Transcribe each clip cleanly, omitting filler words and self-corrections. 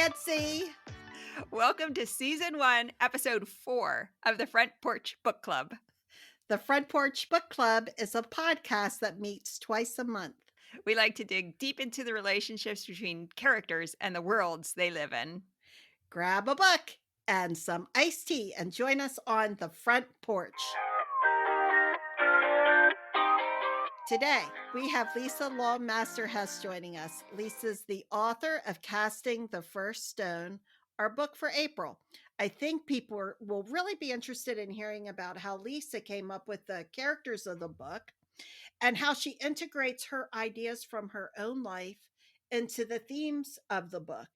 Betsy. Welcome to Season 1, Episode 4 of the Front Porch Book Club. The Front Porch Book Club is a podcast that meets twice a month. We like to dig deep into the relationships between characters and the worlds they live in. Grab a book and some iced tea and join us on the front porch. Today, we have Lisa Lawmaster Hess joining us. Lisa's the author of Casting the First Stone, our book for April. I think people will really be interested in hearing about how Lisa came up with the characters of the book and how she integrates her ideas from her own life into the themes of the book.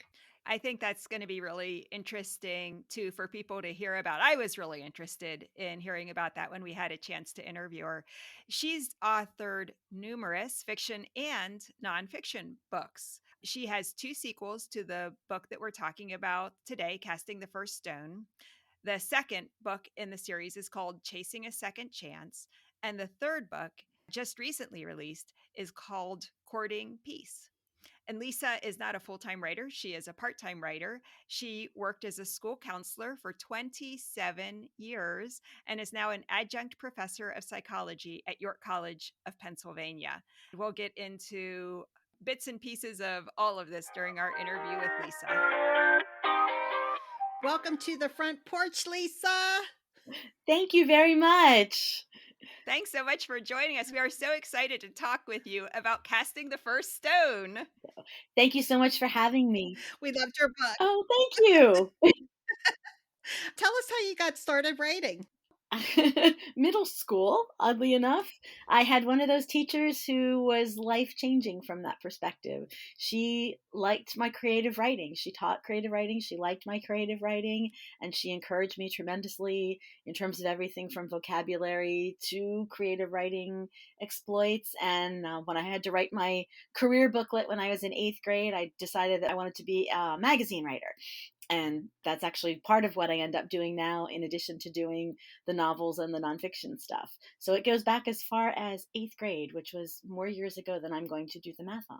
I think that's going to be really interesting too for people to hear about. I was really interested in hearing about that when we had a chance to interview her. She's authored numerous fiction and nonfiction books. She has 2 sequels to the book that we're talking about today, Casting the First Stone. The second book in the series is called Chasing a Second Chance. And the third book, just recently released, is called Courting Peace. And Lisa is not a full-time writer. She is a part-time writer. She worked as a school counselor for 27 years and is now an adjunct professor of psychology at York College of Pennsylvania. We'll get into bits and pieces of all of this during our interview with Lisa. Welcome to the front porch, Lisa. Thank you very much. Thanks so much for joining us. We are so excited to talk with you about Casting the First Stone. Thank you so much for having me. We loved your book. Oh, thank you. Tell us how you got started writing. Middle school, oddly enough, I had one of those teachers who was life-changing from that perspective. She liked my creative writing. She taught creative writing. She liked my creative writing, and she encouraged me tremendously in terms of everything from vocabulary to creative writing exploits. And when I had to write my career booklet when I was in 8th grade, I decided that I wanted to be a magazine writer. And that's actually part of what I end up doing now, in addition to doing the novels and the nonfiction stuff. So it goes back as far as 8th grade, which was more years ago than I'm going to do the math on.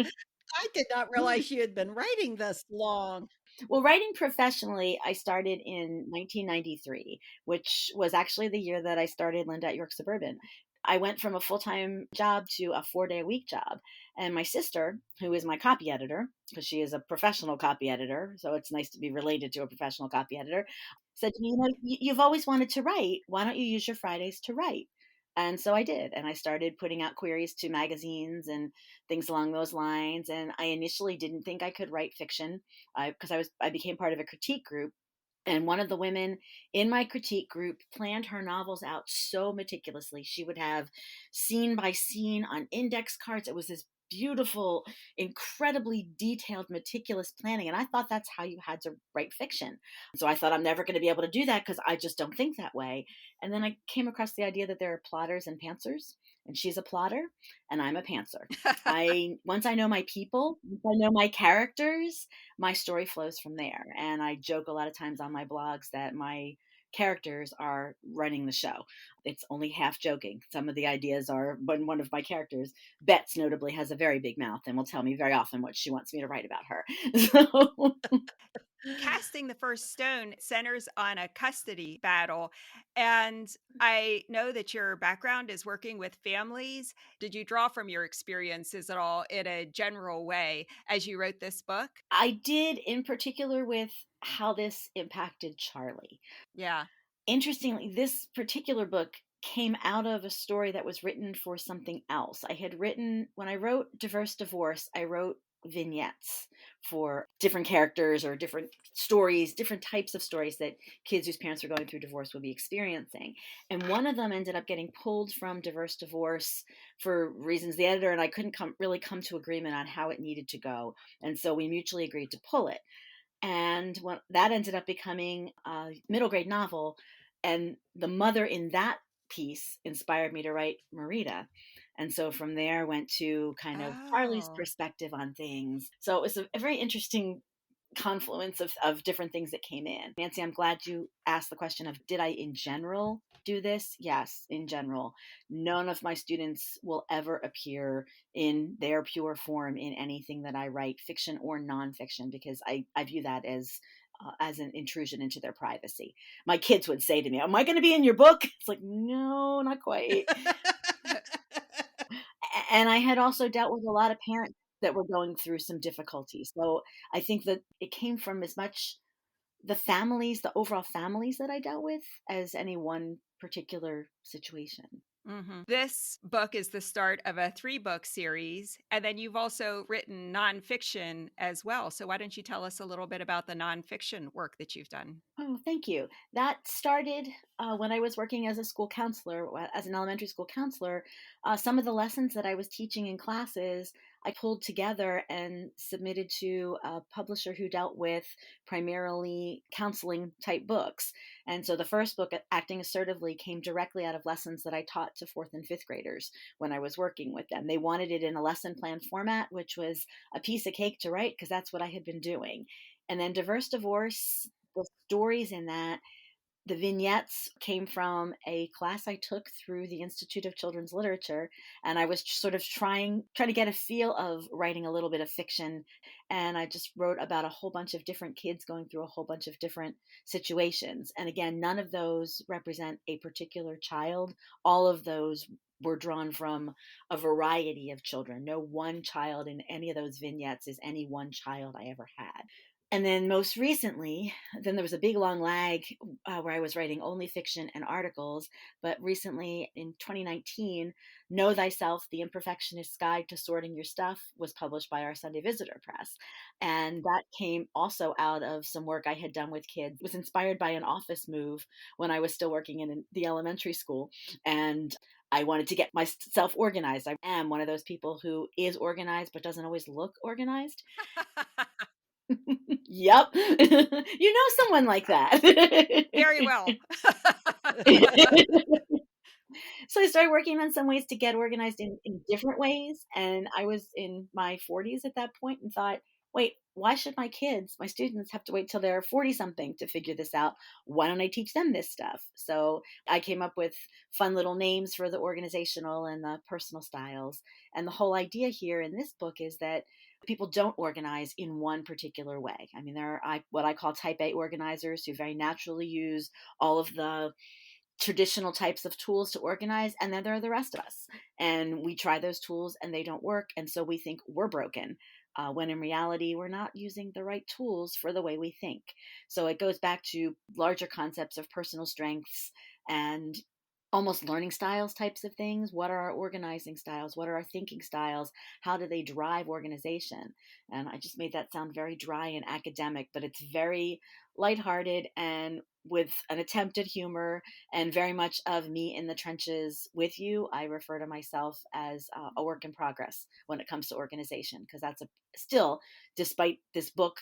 I did not realize you had been writing this long. Well, writing professionally, I started in 1993, which was actually the year that I started Linda at York Suburban. I went from a full-time job to a 4-day-a-week job. And my sister, who is my copy editor, because she is a professional copy editor, so it's nice to be related to a professional copy editor, said to me, you've always wanted to write. Why don't you use your Fridays to write? And so I did. And I started putting out queries to magazines and things along those lines. And I initially didn't think I could write fiction because I became part of a critique group. And one of the women in my critique group planned her novels out so meticulously. She would have scene by scene on index cards. It was this beautiful, incredibly detailed, meticulous planning. And I thought that's how you had to write fiction. So I thought I'm never going to be able to do that because I just don't think that way. And then I came across the idea that there are plotters and pantsers. And she's a plotter and I'm a pantser. Once I know my people, once I know my characters, my story flows from there. And I joke a lot of times on my blogs that my characters are running the show. It's only half joking. Some of the ideas are when one of my characters, Bets notably, has a very big mouth and will tell me very often what she wants me to write about her. So Casting the First Stone centers on a custody battle. And I know that your background is working with families. Did you draw from your experiences at all in a general way as you wrote this book? I did, in particular with how this impacted Charlie. Yeah. Interestingly, this particular book came out of a story that was written for something else. When I wrote Diverse Divorce, I wrote vignettes for different characters or different stories, different types of stories that kids whose parents were going through divorce would be experiencing. And one of them ended up getting pulled from Diverse Divorce for reasons the editor and I couldn't really come to agreement on how it needed to go. And so we mutually agreed to pull it. And that ended up becoming a middle grade novel. And the mother in that piece inspired me to write Marita. And so from there went to kind of Charlie's perspective on things. So it was a very interesting confluence of different things that came in. Nancy, I'm glad you asked the question of, did I in general do this? Yes, in general. None of my students will ever appear in their pure form in anything that I write, fiction or nonfiction, because I view that as an intrusion into their privacy. My kids would say to me, am I going to be in your book? It's like, no, not quite. And I had also dealt with a lot of parents that were going through some difficulties. So I think that it came from as much the overall families that I dealt with, as any one particular situation. This book is the start of a 3-book series, and then you've also written nonfiction as well. So why don't you tell us a little bit about the nonfiction work that you've done? Oh, thank you. That started when I was working as a school counselor, as an elementary school counselor. Some of the lessons that I was teaching in classes, I pulled together and submitted to a publisher who dealt with primarily counseling type books. And so the first book, Acting Assertively, came directly out of lessons that I taught to fourth and fifth graders when I was working with them. They wanted it in a lesson plan format, which was a piece of cake to write because that's what I had been doing. And then Diverse Divorce, the stories in that, the vignettes came from a class I took through the Institute of Children's Literature, and I was sort of trying to get a feel of writing a little bit of fiction, and I just wrote about a whole bunch of different kids going through a whole bunch of different situations. And again, none of those represent a particular child. All of those were drawn from a variety of children. No one child in any of those vignettes is any one child I ever had. And then most recently, then there was a big long lag where I was writing only fiction and articles. But recently in 2019, Know Thyself, The Imperfectionist's Guide to Sorting Your Stuff was published by our Sunday Visitor Press. And that came also out of some work I had done with kids. It was inspired by an office move when I was still working in the elementary school. And I wanted to get myself organized. I am one of those people who is organized but doesn't always look organized. Yep. You know someone like that. Very well. So I started working on some ways to get organized in different ways. And I was in my 40s at that point and thought, wait, why should my students have to wait till they're 40 something to figure this out? Why don't I teach them this stuff? So I came up with fun little names for the organizational and the personal styles. And the whole idea here in this book is that people don't organize in one particular way. I mean, there are what I call type A organizers who very naturally use all of the traditional types of tools to organize, and then there are the rest of us, and we try those tools and they don't work, and so we think we're broken, when in reality we're not using the right tools for the way we think. So it goes back to larger concepts of personal strengths and almost learning styles types of things. What are our organizing styles? What are our thinking styles? How do they drive organization? And I just made that sound very dry and academic, but it's very lighthearted and with an attempt at humor and very much of me in the trenches with you. I refer to myself as a work in progress when it comes to organization, because that's still, despite this book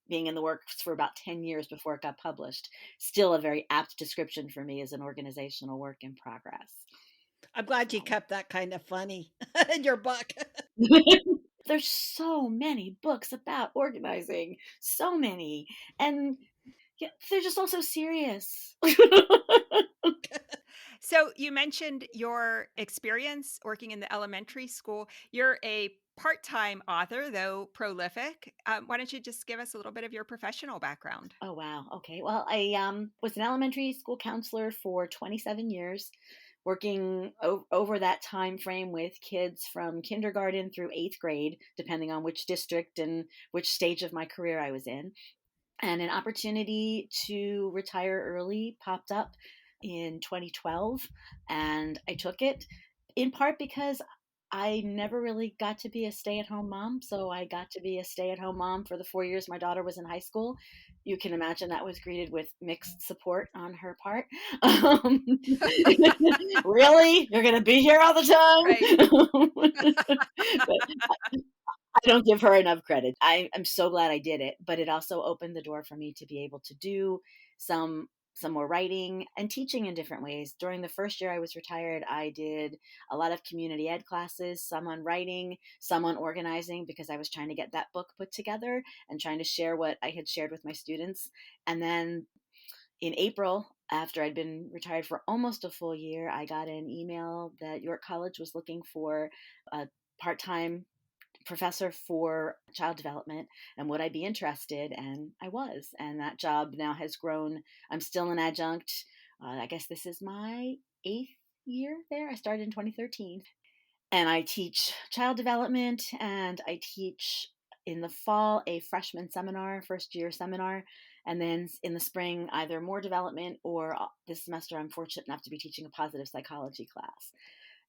being in the works for about 10 years before it got published, still a very apt description for me as an organizational work in progress. I'm glad you kept that kind of funny in your book. There's so many books about organizing, so many. And yeah, they're just all so serious. So you mentioned your experience working in the elementary school. You're a part-time author, though prolific. Why don't you just give us a little bit of your professional background? Oh, wow. Okay. Well, I was an elementary school counselor for 27 years, working over that time frame with kids from kindergarten through eighth grade, depending on which district and which stage of my career I was in. And an opportunity to retire early popped up in 2012, and I took it, in part because I never really got to be a stay-at-home mom. So I got to be a stay-at-home mom for the 4 years my daughter was in high school. You can imagine that was greeted with mixed support on her part. Really? You're going to be here all the time? But I don't give her enough credit. I'm so glad I did it, but it also opened the door for me to be able to do some some more writing and teaching in different ways. During the first year I was retired, I did a lot of community ed classes, some on writing, some on organizing, because I was trying to get that book put together and trying to share what I had shared with my students. And then in April, after I'd been retired for almost a full year, I got an email that York College was looking for a part time professor for child development, and would I be interested? And I was. And that job now has grown. I'm still an adjunct. I guess this is my 8th year there. I started in 2013. And I teach child development, and I teach in the fall a freshman seminar, first year seminar, and then in the spring either more development, or this semester I'm fortunate enough to be teaching a positive psychology class.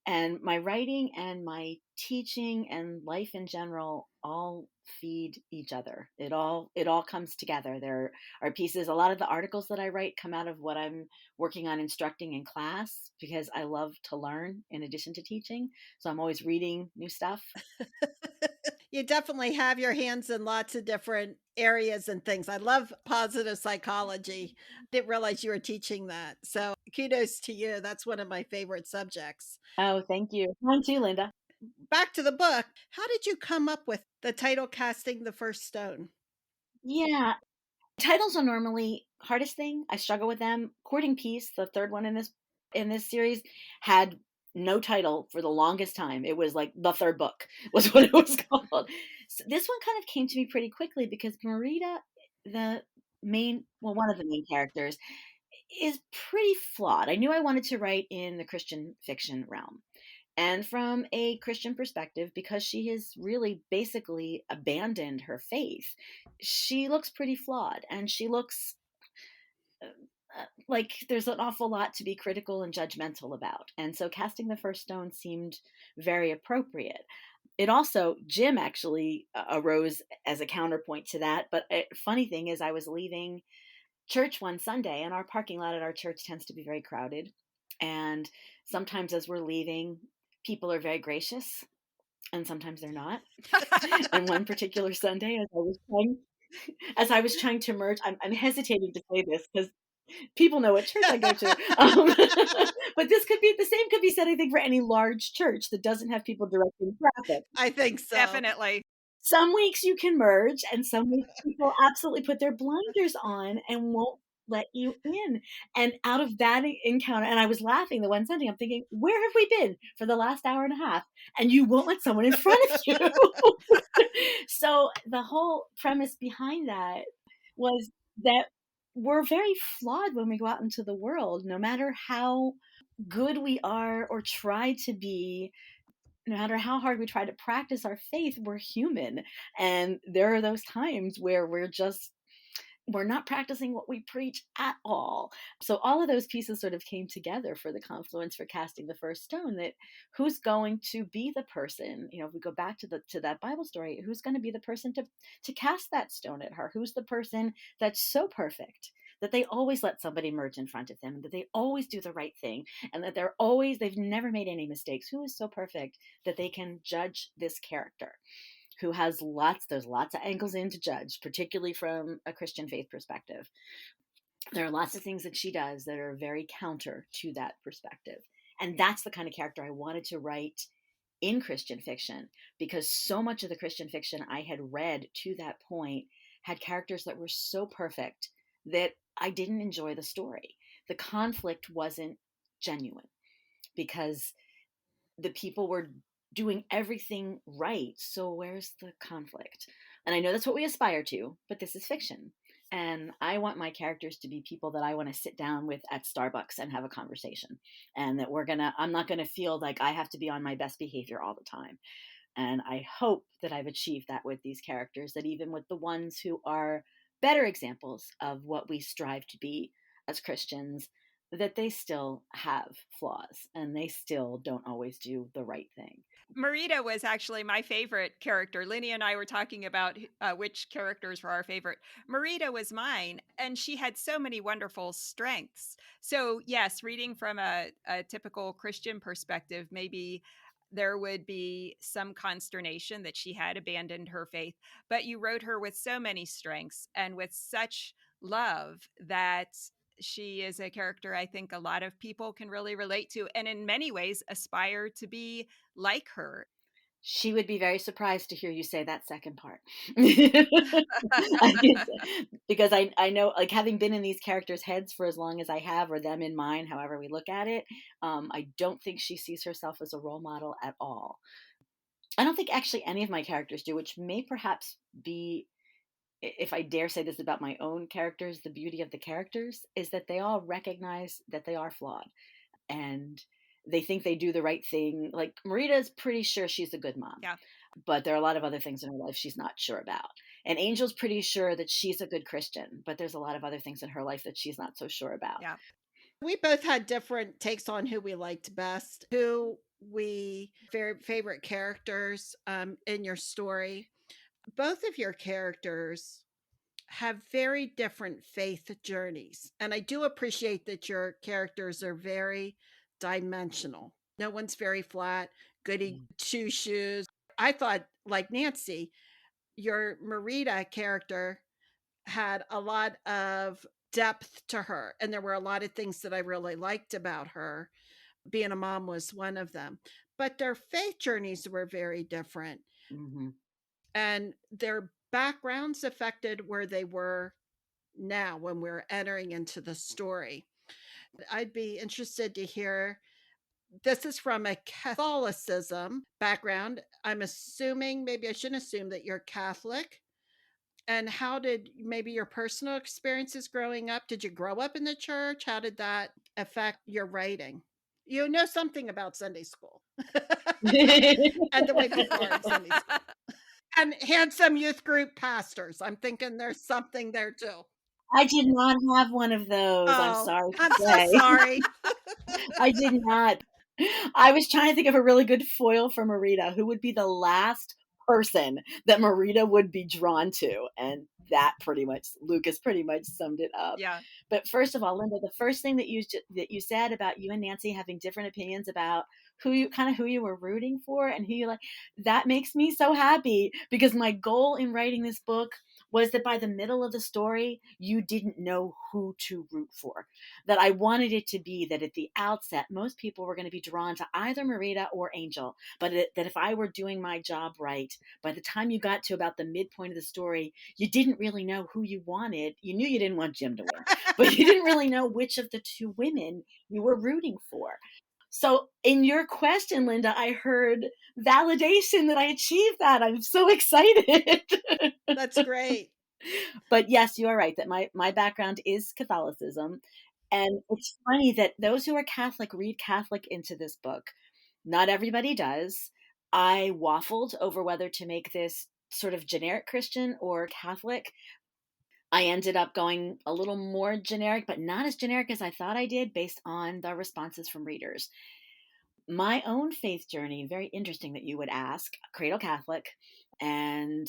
And my writing and my teaching and life in general all feed each other. It all comes together. There are pieces, a lot of the articles that I write come out of what I'm working on instructing in class, because I love to learn in addition to teaching. So I'm always reading new stuff. You definitely have your hands in lots of different areas and things. I love positive psychology. Didn't realize you were teaching that. So kudos to you. That's one of my favorite subjects. Oh, thank you. Mine too, Linda. Back to the book. How did you come up with the title Casting the First Stone? Yeah, titles are normally hardest thing. I struggle with them. Courting Peace, the third one in this series, had no title for the longest time. It was like the third book was what it was called. So this one kind of came to me pretty quickly because Marita, the one of the main characters, is pretty flawed. I knew I wanted to write in the Christian fiction realm. And from a Christian perspective, because she has really basically abandoned her faith, she looks pretty flawed, and she looks like there's an awful lot to be critical and judgmental about. And so casting the first stone seemed very appropriate. It also, Jim actually arose as a counterpoint to that. But a funny thing is, I was leaving church one Sunday, and our parking lot at our church tends to be very crowded. And sometimes as we're leaving, people are very gracious, and sometimes they're not. And one particular Sunday, as I was trying to merge, I'm hesitating to say this because people know what church I go to. But this could be the same, could be said, I think, for any large church that doesn't have people directing traffic. I think so. Definitely. Some weeks you can merge, and some weeks people absolutely put their blinders on and won't let you in. And out of that encounter, and I was laughing the one Sunday, I'm thinking, where have we been for the last hour and a half? And you won't let someone in front of you. So the whole premise behind that was that we're very flawed when we go out into the world, no matter how good we are or try to be, no matter how hard we try to practice our faith, we're human. And there are those times where we're not practicing what we preach at all. So all of those pieces sort of came together for the confluence for casting the first stone, that who's going to be the person, if we go back to that Bible story, who's going to be the person to cast that stone at her? Who's the person that's so perfect that they always let somebody merge in front of them, and that they always do the right thing, and that they've never made any mistakes? Who is so perfect that they can judge this character, who has there's lots of angles in to judge, particularly from a Christian faith perspective. There are lots of things that she does that are very counter to that perspective. And that's the kind of character I wanted to write in Christian fiction, because so much of the Christian fiction I had read to that point had characters that were so perfect that I didn't enjoy the story. The conflict wasn't genuine because the people were doing everything right. So where's the conflict? And I know that's what we aspire to, but this is fiction. And I want my characters to be people that I want to sit down with at Starbucks and have a conversation. And that I'm not going to feel like I have to be on my best behavior all the time. And I hope that I've achieved that with these characters, that even with the ones who are better examples of what we strive to be as Christians, that they still have flaws and they still don't always do the right thing. Marita was actually my favorite character. Lenny and I were talking about which characters were our favorite. Marita was mine, and she had so many wonderful strengths. So, yes, reading from a typical Christian perspective, maybe there would be some consternation that she had abandoned her faith, but you wrote her with so many strengths and with such love that She is a character I think a lot of people can really relate to, and in many ways aspire to be like her. She would be very surprised to hear you say that second part. Because I know, like, having been in these characters' heads for as long as I have, or them in mine, however we look at it, I don't think she sees herself as a role model at all. I don't think actually any of my characters do, which may perhaps be, if I dare say this about my own characters, the beauty of the characters is that they all recognize that they are flawed, and they think they do the right thing. Like Marita's pretty sure she's a good mom, Yeah. but there are a lot of other things in her life she's not sure about. And Angel's pretty sure that she's a good Christian, but there's a lot of other things in her life that she's not so sure about. Yeah. We both had different takes on who we liked best, who we favorite characters in your story. Both of your characters have very different faith journeys, and I do appreciate that your characters are very dimensional. No one's very flat, goody two shoes. I thought, like Nancy, your Marita character had a lot of depth to her, and there were a lot of things that I really liked about her. Being a mom was one of them, but their faith journeys were very different, Mm-hmm. and their backgrounds affected where they were now when we're entering into the story. I'd be interested to hear. This is from a Catholicism background. I'm assuming, maybe I shouldn't assume, that you're Catholic. And how did maybe your personal experiences growing up? Did you grow up in the church? How did that affect your writing? You know something about Sunday school and the way people are in Sunday school. And handsome youth group pastors. I'm thinking there's something there too. I did not have one of those. I'm Oh, sorry I'm to so say. sorry. I did not. I was trying to think of a really good foil for Marita. Who would be the last person that Marita would be drawn to? And that pretty much, Lucas pretty much summed it up. Yeah. But first of all, Linda, the first thing that you said about you and Nancy having different opinions about who you were rooting for and who you like, that makes me so happy, because my goal in writing this book was that by the middle of the story, you didn't know who to root for. That I wanted it to be that at the outset, most people were going to be drawn to either Marita or Angel, but that if I were doing my job right, by the time you got to about the midpoint of the story, you didn't really know who you wanted. You knew you didn't want Jim to win, but you didn't really know which of the two women you were rooting for. So in your question, Linda, I heard validation that I achieved that. I'm so excited. That's great. But yes, you are right that my background is Catholicism. And it's funny that those who are Catholic read Catholic into this book. Not everybody does. I waffled over whether to make this sort of generic Christian or Catholic. I ended up going a little more generic, but not as generic as I thought I did based on the responses from readers. My own faith journey, very interesting that you would ask, cradle Catholic, and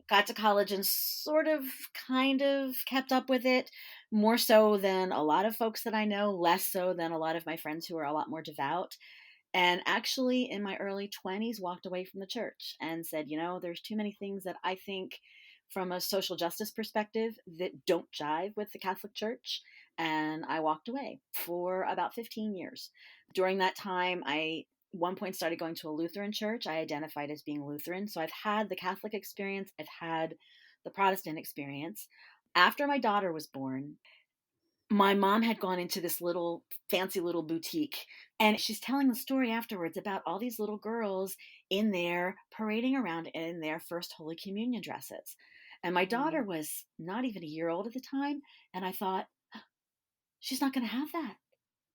got to college and sort of kind of kept up with it, more so than a lot of folks that I know, less so than a lot of my friends who are a lot more devout. And actually, in my early 20s, walked away from the church and said, there's too many things that I think from a social justice perspective that don't jive with the Catholic Church. And I walked away for about 15 years. During that time, I one point started going to a Lutheran church. I identified as being Lutheran. So I've had the Catholic experience, I've had the Protestant experience. After my daughter was born, my mom had gone into this little fancy little boutique, and she's telling the story afterwards about all these little girls in there parading around in their first Holy Communion dresses. And my daughter was not even a year old at the time. And I thought, she's not going to have that.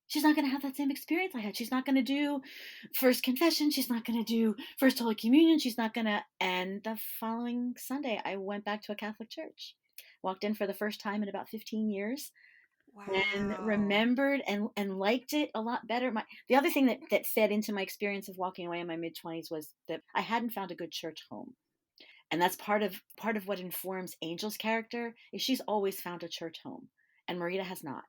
She's not going to have that same experience I had. She's not going to do first confession. She's not going to do first Holy Communion. She's not going to. And the following Sunday, I went back to a Catholic church, walked in for the first time in about 15 years, and Wow. remembered and liked it a lot better. The other thing that fed into my experience of walking away in my mid-20s was that I hadn't found a good church home. And that's part of what informs Angel's character, is she's always found a church home, and Marita has not.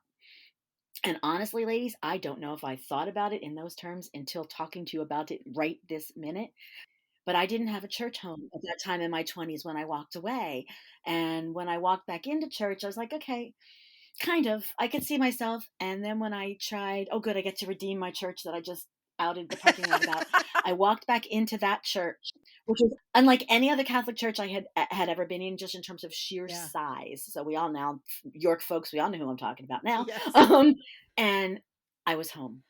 And honestly, ladies, I don't know if I thought about it in those terms until talking to you about it right this minute. But I didn't have a church home at that time in my 20s when I walked away. And when I walked back into church, I was like, okay, Kind of. I could see myself. And then when I tried, oh, good, I get to redeem my church that I just outed the parking lot about. I walked back into that church, which was unlike any other Catholic church I had ever been in, just in terms of sheer Yeah. size. So we all now, York folks, we all know who I'm talking about now. Yes. And I was home.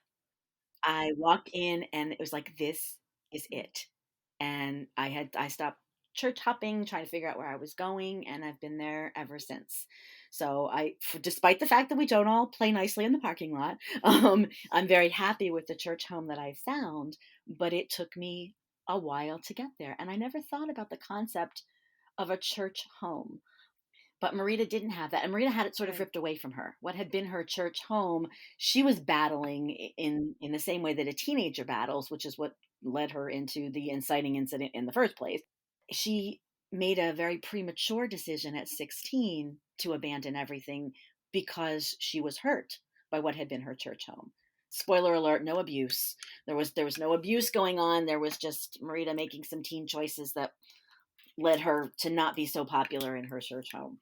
I walked in and it was like, this is it. And I stopped church hopping, trying to figure out where I was going, and I've been there ever since. So despite the fact that we don't all play nicely in the parking lot, I'm very happy with the church home that I found, but it took me a while to get there. And I never thought about the concept of a church home. But Marita didn't have that, and Marita had it sort of Right. ripped away from her. What had been her church home, she was battling in the same way that a teenager battles, which is what led her into the inciting incident in the first place. She made a very premature decision at 16 to abandon everything because she was hurt by what had been her church home. Spoiler alert, no abuse. There was no abuse going on. There was just Marita making some teen choices that led her to not be so popular in her church home.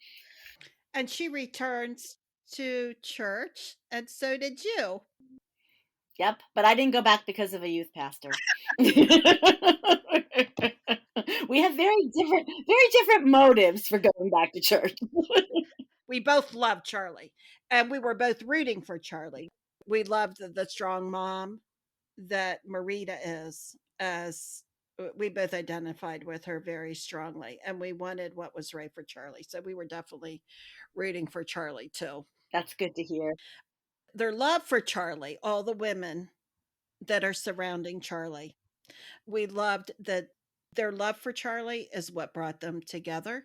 And she returns to church, and so did you. Yep, but I didn't go back because of a youth pastor. We have very different motives for going back to church. We both loved Charlie, and we were both rooting for Charlie. We loved the strong mom that Marita is, as we both identified with her very strongly, and we wanted what was right for Charlie. So we were definitely rooting for Charlie too. That's good to hear. Their love for Charlie, all the women that are surrounding Charlie, we loved that their love for Charlie is what brought them together.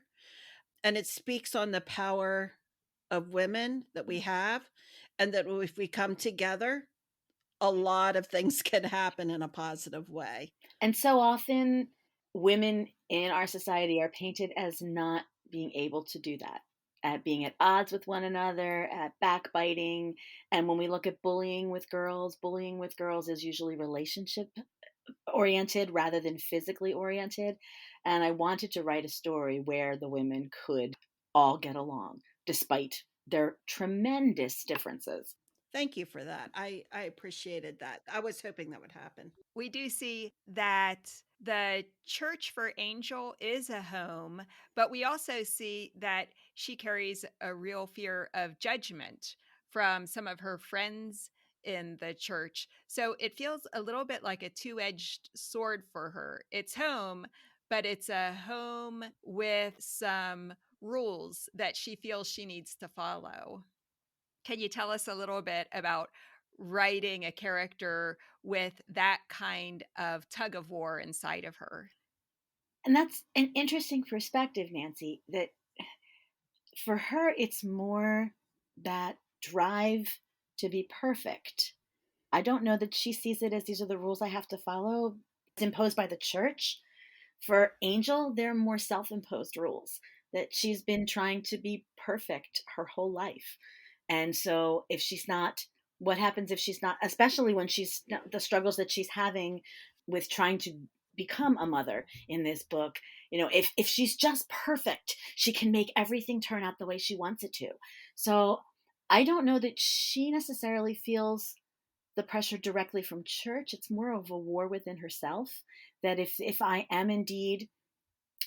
And it speaks on the power of women that we have, and that if we come together, a lot of things can happen in a positive way. And so often, women in our society are painted as not being able to do that, at being at odds with one another, at backbiting. And when we look at bullying with girls is usually relationship oriented rather than physically oriented. And I wanted to write a story where the women could all get along despite their tremendous differences. Thank you for that. I appreciated that. I was hoping that would happen. We do see that the church for Angel is a home, but we also see that she carries a real fear of judgment from some of her friends in the church. So it feels a little bit like a two-edged sword for her. It's home, but it's a home with some rules that she feels she needs to follow. Can you tell us a little bit about writing a character with that kind of tug of war inside of her? And that's an interesting perspective, Nancy, that for her, it's more that drive to be perfect. I don't know that she sees it as these are the rules I have to follow. It's imposed by the church. For Angel, they're more self imposed rules that she's been trying to be perfect her whole life. And so, if she's not, what happens if she's not, especially when she's the struggles that she's having with trying to become a mother in this book, if she's just perfect, she can make everything turn out the way she wants it to. So I don't know that she necessarily feels the pressure directly from church. It's more of a war within herself, that if I am indeed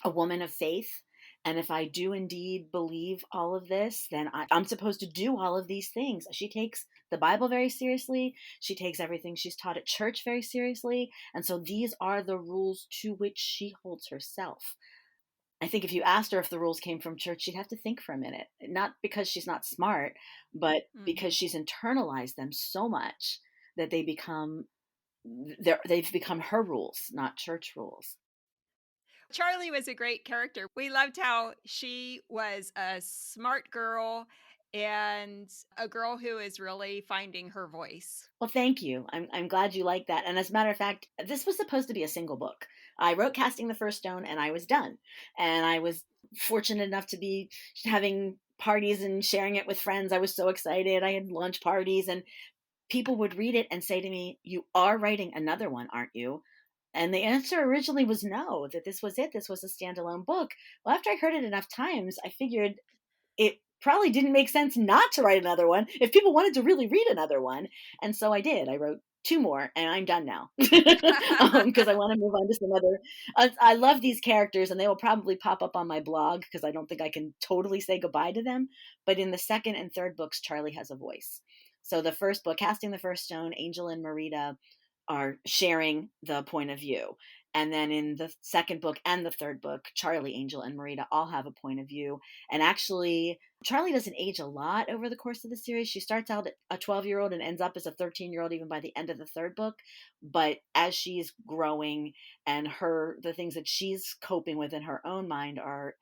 a woman of faith, and if I do indeed believe all of this, then I'm supposed to do all of these things. She takes the Bible very seriously. She takes everything she's taught at church very seriously. And so these are the rules to which she holds herself. I think if you asked her if the rules came from church, she'd have to think for a minute. Not because she's not smart, but because Mhm. she's internalized them so much that they've become her rules, not church rules. Charlie was a great character. We loved how she was a smart girl and a girl who is really finding her voice. Well, thank you. I'm glad you like that. And as a matter of fact, this was supposed to be a single book. I wrote Casting the First Stone and I was done. And I was fortunate enough to be having parties and sharing it with friends. I was so excited. I had lunch parties and people would read it and say to me, "You are writing another one, aren't you?" And the answer originally was no, that this was it. This was a standalone book. Well, after I heard it enough times, I figured it probably didn't make sense not to write another one if people wanted to really read another one. And so I did. I wrote two more and I'm done now because I want to move on to some other. I love these characters and they will probably pop up on my blog because I don't think I can totally say goodbye to them. But in the second and third books, Charlie has a voice. So the first book, Casting the First Stone, Angel and Marita are sharing the point of view. And then in the second book and the third book, Charlie, Angel, and Marita all have a point of view. And actually, Charlie doesn't age a lot over the course of the series. She starts out a 12-year-old and ends up as a 13-year-old even by the end of the third book. But as she's growing and the things that she's coping with in her own mind are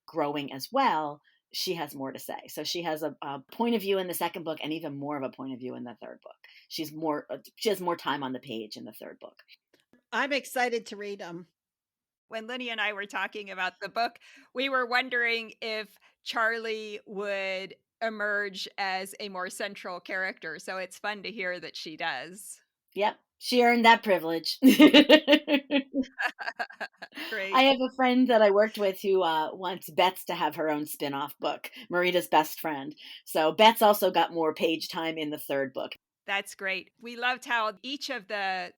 growing as well, she has more to say. So she has a point of view in the second book and even more of a point of view in the third book. She has more time on the page in the third book. I'm excited to read them. When Lenny and I were talking about the book, we were wondering if Charlie would emerge as a more central character. So it's fun to hear that she does. Yep, she earned that privilege. Great. I have a friend that I worked with who wants Bets to have her own spin-off book, Marita's best friend. So Bets also got more page time in the third book. That's great. We loved how each of the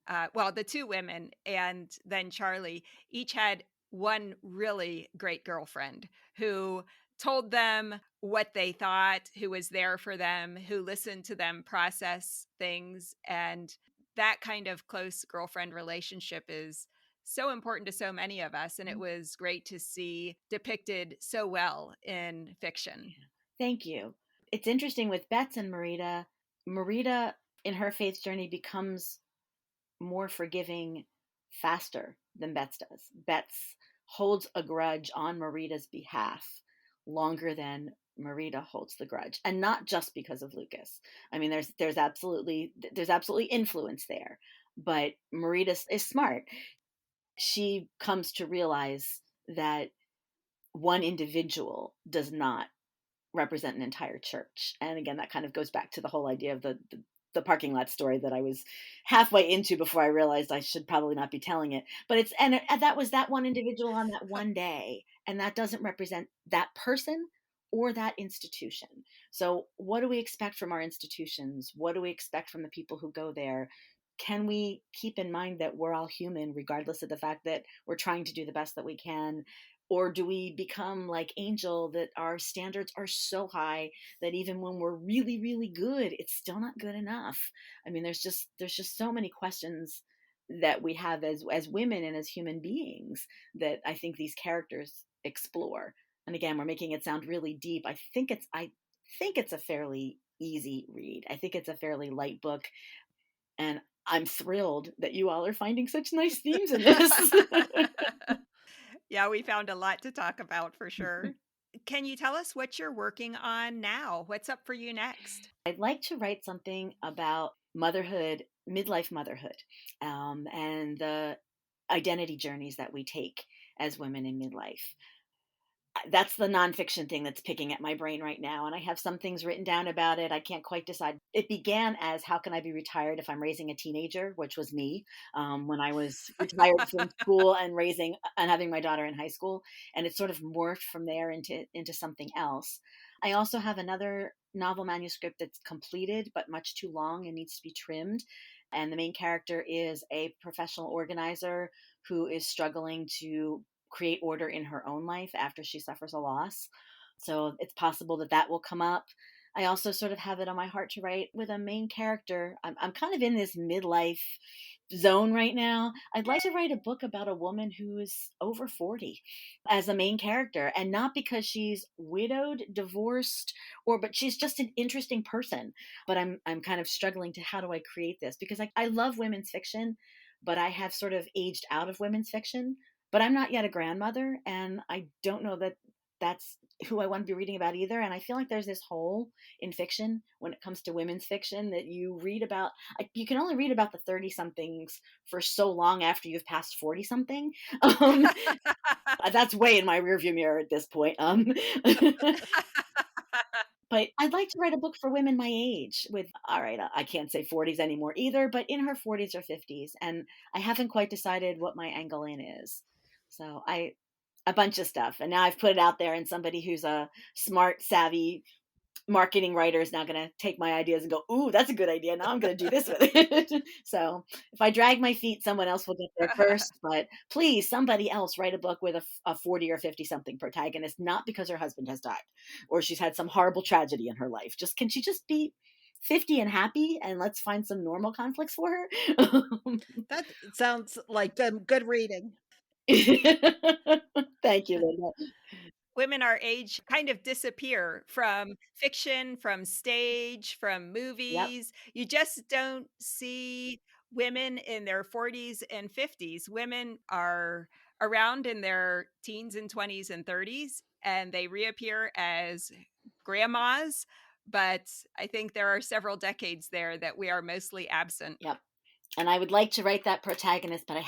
two women and then Charlie each had one really great girlfriend who told them what they thought, who was there for them, who listened to them process things. And that kind of close girlfriend relationship is so important to so many of us. And it was great to see depicted so well in fiction. Thank you. It's interesting with Bets and Marita. Marita, in her faith journey, becomes more forgiving faster than Bets does. Bets holds a grudge on Marita's behalf longer than Marita holds the grudge, and not just because of Lucas. I mean, there's absolutely influence there, but Marita is smart. She comes to realize that one individual does not represent an entire church. And again, that kind of goes back to the whole idea of the parking lot story that I was halfway into before I realized I should probably not be telling it. But that was that one individual on that one day, and that doesn't represent that person or that institution. So what do we expect from our institutions? What do we expect from the people who go there? Can we keep in mind that we're all human, regardless of the fact that we're trying to do the best that we can? Or do we become like Angel, that our standards are so high that even when we're really, really good, it's still not good enough? I mean, there's just so many questions that we have as women and as human beings that I think these characters explore. And again, we're making it sound really deep. I think it's a fairly easy read. I think it's a fairly light book. And I'm thrilled that you all are finding such nice themes in this. Yeah, we found a lot to talk about for sure. Can you tell us what you're working on now? What's up for you next? I'd like to write something about motherhood, midlife motherhood, and the identity journeys that we take as women in midlife. That's the nonfiction thing that's picking at my brain right now. And I have some things written down about it. I can't quite decide. It began as, how can I be retired if I'm raising a teenager, which was me when I was retired from school and having my daughter in high school. And it sort of morphed from there into something else. I also have another novel manuscript that's completed, but much too long and needs to be trimmed. And the main character is a professional organizer who is struggling to create order in her own life after she suffers a loss. So it's possible that will come up. I also sort of have it on my heart to write with a main character. I'm kind of in this midlife zone right now. I'd like to write a book about a woman who is over 40 as a main character, and not because she's widowed, divorced, but she's just an interesting person. But I'm kind of struggling to, how do I create this? Because I love women's fiction, but I have sort of aged out of women's fiction. But I'm not yet a grandmother, and I don't know that that's who I want to be reading about either. And I feel like there's this hole in fiction when it comes to women's fiction that you read about. You can only read about the 30 somethings for so long after you've passed 40 something. That's way in my rearview mirror at this point. But I'd like to write a book for women my age with, all right, I can't say 40s anymore either, but in her 40s or 50s. And I haven't quite decided what my angle in is. So a bunch of stuff. And now I've put it out there, and somebody who's a smart, savvy marketing writer is now going to take my ideas and go, "Ooh, that's a good idea. Now I'm going to do this with it." So if I drag my feet, someone else will get there first. But please, somebody else write a book with a 40 or 50 something protagonist, not because her husband has died or she's had some horrible tragedy in her life. Just can she just be 50 and happy, and let's find some normal conflicts for her? That sounds like good reading. Thank you, Linda. Women our age kind of disappear from fiction, from stage, from Yep, movies. You just don't see women in their 40s and 50s. Women are around in their teens and 20s and 30s, and they reappear as grandmas. But I think there are several decades there that we are mostly absent. yep. And I would like to write that protagonist, but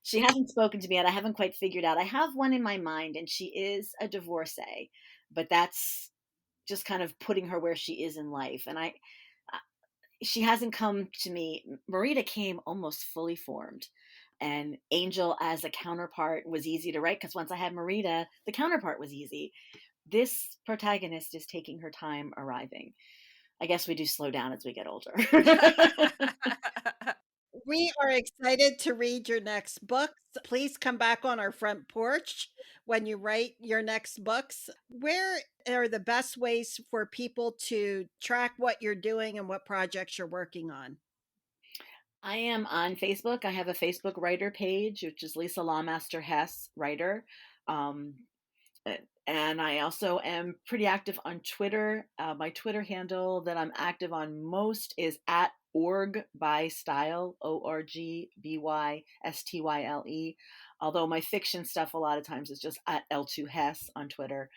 she hasn't spoken to me yet. I haven't quite figured out. I have one in my mind, and she is a divorcee, but that's just kind of putting her where she is in life. And she hasn't come to me. Marita came almost fully formed. And Angel as a counterpart was easy to write because once I had Marita, the counterpart was easy. This protagonist is taking her time arriving. I guess we do slow down as we get older. We are excited to read your next books. Please come back on our front porch when you write your next books. Where are the best ways for people to track what you're doing and what projects you're working on? I am on Facebook. I have a Facebook writer page, which is Lisa Lawmaster Hess, writer. Um, and I also am pretty active on Twitter. My Twitter handle that I'm active on most is at org by style, ORGBYSTYLE. Although my fiction stuff a lot of times is just at L2 Hess on Twitter.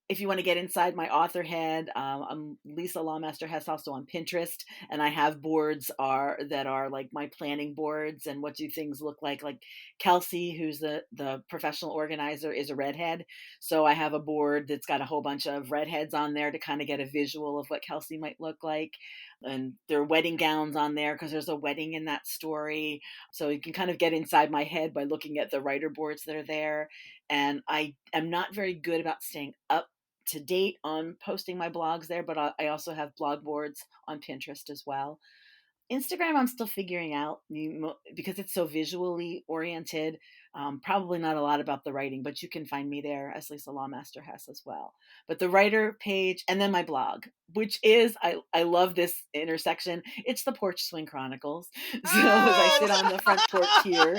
If you want to get inside my author head, I'm Lisa Lawmaster Hess also on Pinterest, and I have boards that are like my planning boards and what do things look like. Like Kelsey, who's the professional organizer, is a redhead, so I have a board that's got a whole bunch of redheads on there to kind of get a visual of what Kelsey might look like, and there are wedding gowns on there because there's a wedding in that story. So you can kind of get inside my head by looking at the writer boards that are there. And I am not very good about staying up to date on posting my blogs there, but I also have blog boards on Pinterest as well. Instagram, I'm still figuring out because it's so visually oriented. Probably not a lot about the writing, but you can find me there as Lisa Lawmaster Hess as well. But the writer page and then my blog, which is, I love this intersection. It's the Porch Swing Chronicles. So as I sit on the front porch here,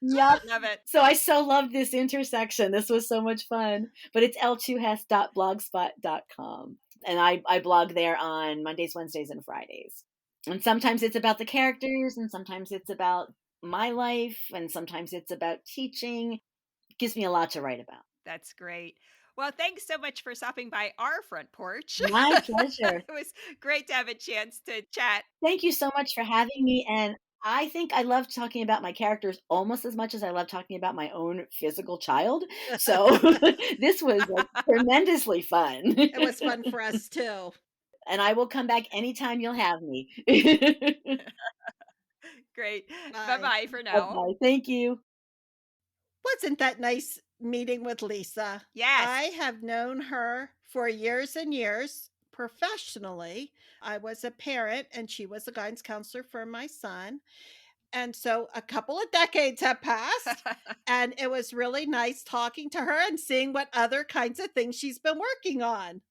yep. Love it. So I so loved this intersection. This was so much fun. But it's l2hess.blogspot.com. And I blog there on Mondays, Wednesdays, and Fridays. And sometimes it's about the characters, and sometimes it's about my life, and sometimes it's about teaching. It gives me a lot to write about. That's great. Well, thanks so much for stopping by our front porch. My pleasure. It was great to have a chance to chat. Thank you so much for having me. And I think I love talking about my characters almost as much as I love talking about my own physical child. So this was like tremendously fun. It was fun for us too. And I will come back anytime you'll have me. Great. Bye Bye. bye for now. Bye-bye. Thank you. Wasn't that nice meeting with Lisa? Yes. I have known her for years and years professionally. I was a parent and she was a guidance counselor for my son. And so a couple of decades have passed, and it was really nice talking to her and seeing what other kinds of things she's been working on.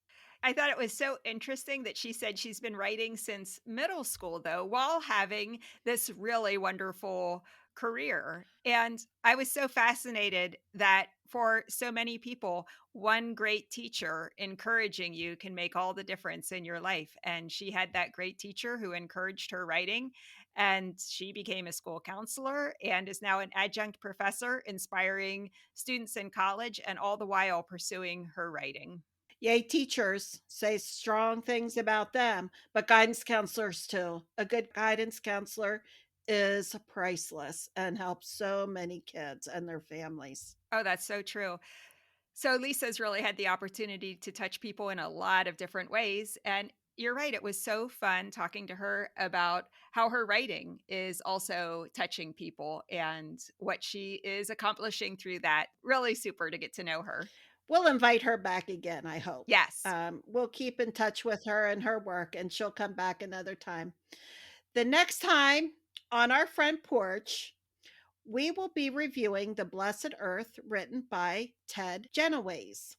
I thought it was so interesting that she said she's been writing since middle school, though, while having this really wonderful career. And I was so fascinated that for so many people, one great teacher encouraging you can make all the difference in your life. And she had that great teacher who encouraged her writing. And she became a school counselor and is now an adjunct professor, inspiring students in college and all the while pursuing her writing. Yay, teachers say strong things about them, but guidance counselors too. A good guidance counselor is priceless and helps so many kids and their families. Oh, that's so true. So Lisa's really had the opportunity to touch people in a lot of different ways. And you're right. It was so fun talking to her about how her writing is also touching people and what she is accomplishing through that. Really super to get to know her. We'll invite her back again, I hope. Yes. We'll keep in touch with her and her work, and she'll come back another time. The next time on our front porch, we will be reviewing The Blessed Earth, written by Ted Genoways.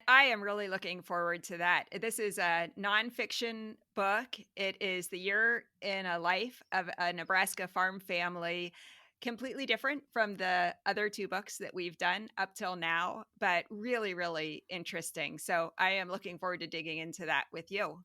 I am really looking forward to that. This is a nonfiction book. It is the year in a life of a Nebraska farm family, completely different from the other two books that we've done up till now, but really, really interesting. So I am looking forward to digging into that with you.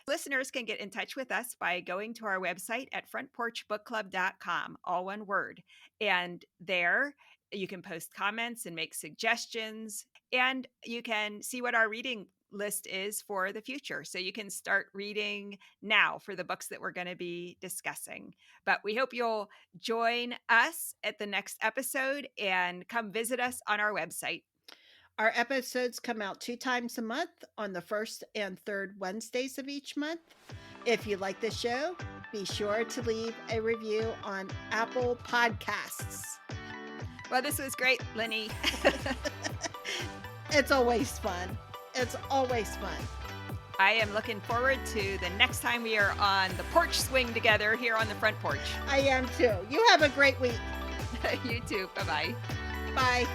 Listeners can get in touch with us by going to our website at frontporchbookclub.com, all one word. And there you can post comments and make suggestions, and you can see what our reading list is for the future. So you can start reading now for the books that we're going to be discussing. But we hope you'll join us at the next episode and come visit us on our website. Our episodes come out 2 times a month on the first and third Wednesdays of each month. If you like the show, be sure to leave a review on Apple Podcasts. Well, this was great, Lenny. It's always fun. It's always fun. I am looking forward to the next time we are on the porch swing together here on the front porch. I am too. You have a great week. You too. Bye-bye. Bye.